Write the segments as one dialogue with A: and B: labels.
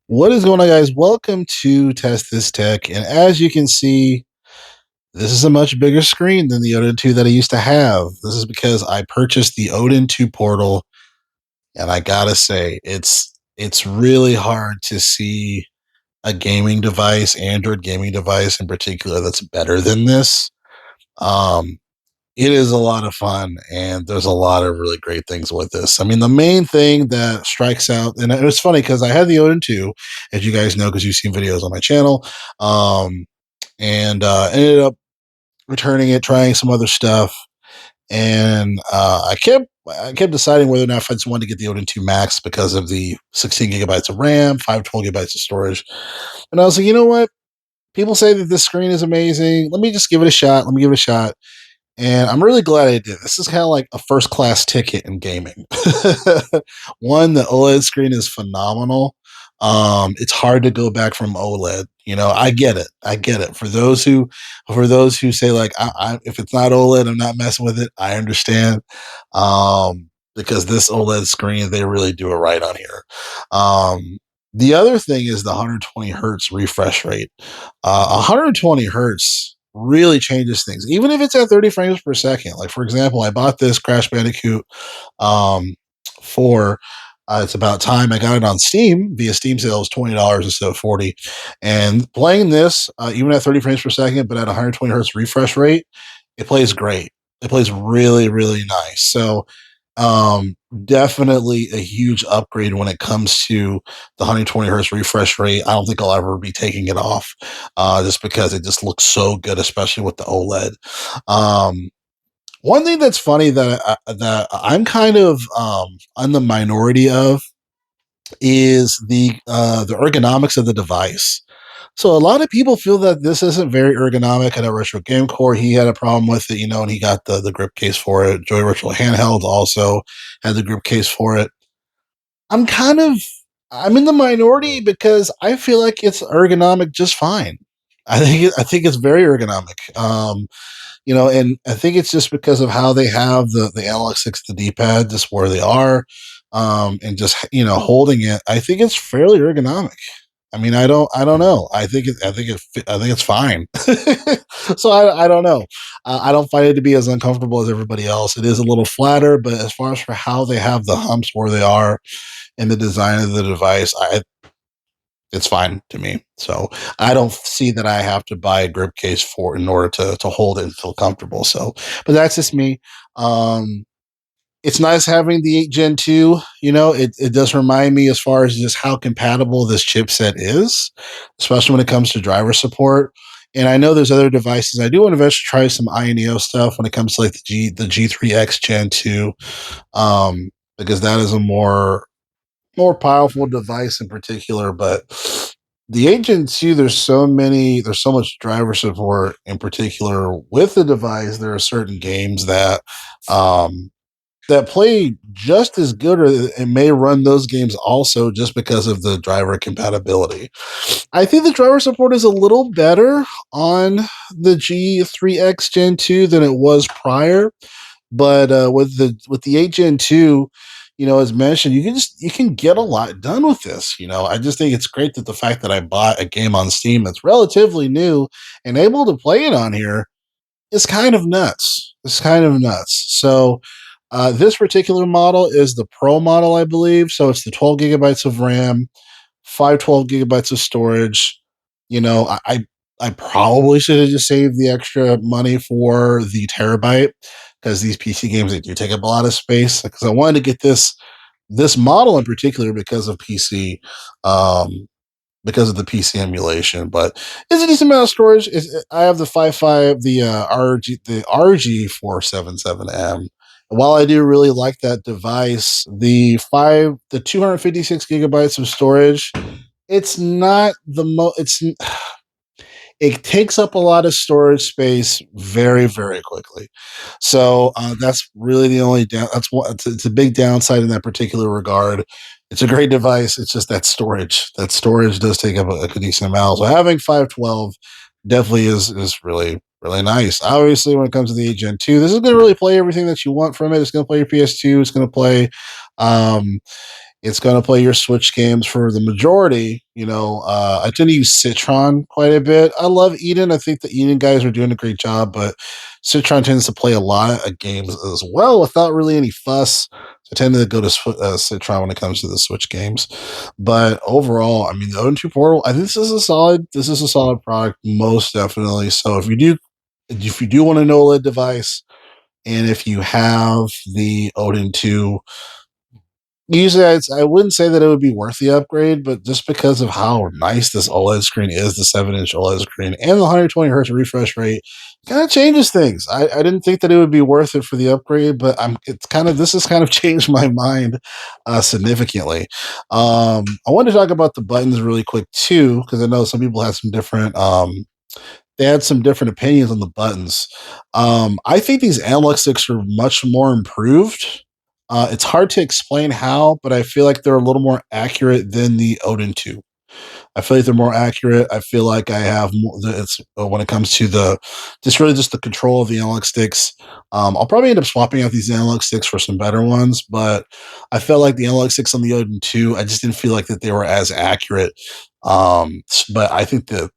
A: What is going on, guys? Welcome to Test This Tech. And as you can see, this is a much bigger screen than the Odin 2 that I used to have. This is because I purchased the Odin 2 Portal, and I gotta say, it's really hard to see a gaming device, Android gaming device in particular, that's better than this. Um, it is a lot of fun, and there's a lot of really great things with this. I mean, the main thing that strikes out, and it was funny because I had the Odin 2, as you guys know, because you've seen videos on my channel, um, and ended up returning it, trying some other stuff, and I kept deciding whether or not if I just wanted to get the Odin 2 Max because of the 16 gigabytes of RAM, 512 gigabytes of storage, and I was like, you know what? People say that this screen is amazing. Let me just give it a shot. Let me give it a shot. And I'm really glad I did. This is kind of like a first class ticket in gaming. One, the OLED screen is phenomenal. It's hard to go back from OLED. You know, I get it. I get it. For those who say like, if it's not OLED, I'm not messing with it. I understand. Because this OLED screen, they really do it right on here. The other thing is the 120 hertz refresh rate. 120 hertz really changes things, even if it's at 30 frames per second. Like, for example, I bought this Crash Bandicoot um, for it's about time. I got it on Steam via Steam sales, $20 instead of 40. And playing this, even at 30 frames per second, but at 120 hertz refresh rate, it plays great. It plays really, really nice. So um, definitely a huge upgrade when it comes to the 120 hertz refresh rate. I don't think I'll ever be taking it off, just because it just looks so good, especially with the OLED. One thing that's funny that I'm kind of on the minority of is the ergonomics of the device. So a lot of people feel that this isn't very ergonomic. I know Retro Game Core, he had a problem with it, and he got the grip case for it. Joy Retro Handheld also had the grip case for it. I'm kind of I'm in the minority because I feel like it's ergonomic just fine. I think it's very ergonomic. And I think it's just because of how they have the analog sticks, the D pad, just where they are, and just holding it. I think it's fairly ergonomic. I mean, I don't know. I think it's fine. So I don't know. I don't find it to be as uncomfortable as everybody else. It is a little flatter, but as far as for how they have the humps where they are in the design of the device, it's fine to me. So I don't see that I have to buy a grip case for in order to hold it and feel comfortable. So, but that's just me. Um, it's nice having the 8 Gen 2. It does remind me as far as just how compatible this chipset is, especially when it comes to driver support. And I know there's other devices. I do want to eventually try some INEO stuff when it comes to like the G3X Gen 2, because that is a more powerful device in particular. But the 8 Gen 2, there's so much driver support in particular with the device. There are certain games um, that play just as good, or it may run those games also, just because of the driver compatibility. I think the driver support is a little better on the G3X Gen 2 than it was prior, but with the 8 Gen 2, as mentioned, you can get a lot done with this. I just think it's great that the fact that I bought a game on Steam that's relatively new and able to play it on here is kind of nuts. It's kind of nuts. So this particular model is the Pro model, I believe. So it's the 12 gigabytes of RAM, 512 gigabytes of storage. I probably should have just saved the extra money for the terabyte, because these PC games, they do take up a lot of space. Because I wanted to get this model in particular because of PC, um, because of the PC emulation. But it's a decent amount of storage. I have the 5.5, the RG477M. And while I do really like that device, the 256 gigabytes of storage, it's not the it takes up a lot of storage space very, very quickly. So that's really the only that's what it's a big downside in that particular regard. It's a great device. It's just that storage does take up a decent amount. So having 512 definitely is really, really nice. Obviously, when it comes to the Gen 2, this is going to really play everything that you want from it. It's going to play your PS2. It's going to play um, It's going to play your Switch games for the majority. I tend to use Citron quite a bit. I love Eden. I think the Eden guys are doing a great job, but Citron tends to play a lot of games as well without really any fuss. I tend to go to Citron when it comes to the Switch games. But overall, I mean, the Odin 2 Portal, I think this is a solid product, most definitely. So if you do want an OLED device, and if you have the Odin 2, usually I wouldn't say that it would be worth the upgrade, but just because of how nice this OLED screen is, the 7-inch OLED screen, and the 120 hertz refresh rate, kind of changes things. I didn't think that it would be worth it for the upgrade, but this has kind of changed my mind significantly. I wanted to talk about the buttons really quick too, because I know some people have some different they had some different opinions on the buttons. I think these analog sticks are much more improved. It's hard to explain how, but I feel like they're a little more accurate than the Odin 2. I feel like they're more accurate. I feel like I have more. It's when it comes to just the control of the analog sticks. I'll probably end up swapping out these analog sticks for some better ones, but I felt like the analog sticks on the Odin 2, I just didn't feel like that they were as accurate. But I think the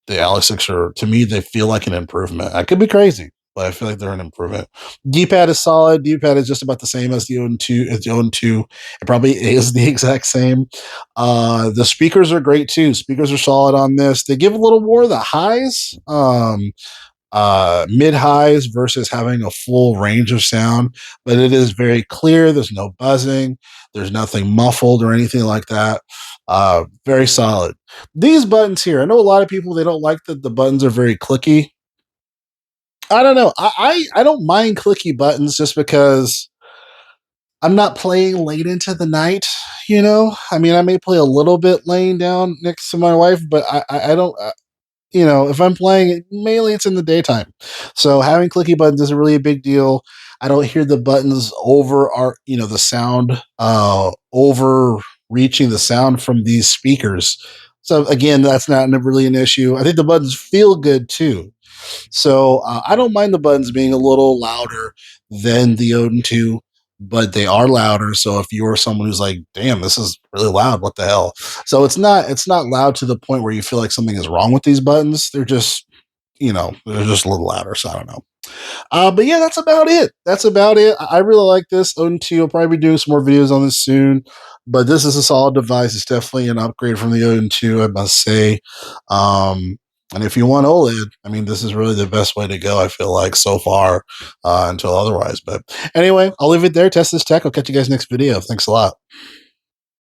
A: Alex 6 are, to me, they feel like an improvement. I could be crazy, but I feel like they're an improvement. D-pad is solid. D-pad is just about the same as the Odin 2. As the Odin 2, it probably is the exact same. The speakers are great too. Speakers are solid on this. They give a little more of the highs. Mid highs versus having a full range of sound, but it is very clear. There's no buzzing, there's nothing muffled or anything like that. Very solid. These buttons here, I know a lot of people, they don't like that the buttons are very clicky. I don't know. I don't mind clicky buttons just because I'm not playing late into the night. I mean, I may play a little bit laying down next to my wife, but I don't. If I'm playing it, mainly it's in the daytime. So having clicky buttons isn't really a big deal. I don't hear the buttons the sound, overreaching the sound from these speakers. So again, that's not really an issue. I think the buttons feel good too. So I don't mind the buttons being a little louder than the Odin 2, but they are louder. So if you're someone who's like, damn, this is really loud, what the hell? So it's not loud to the point where you feel like something is wrong with these buttons. They're just a little louder. So I don't know. But yeah, that's about it. That's about it. I really like this Odin 2. I'll probably be doing some more videos on this soon. But this is a solid device. It's definitely an upgrade from the Odin 2, I must say. And if you want OLED, I mean, this is really the best way to go, I feel like, so far, until otherwise. But anyway, I'll leave it there. Test this tech. I'll catch you guys next video. Thanks a lot.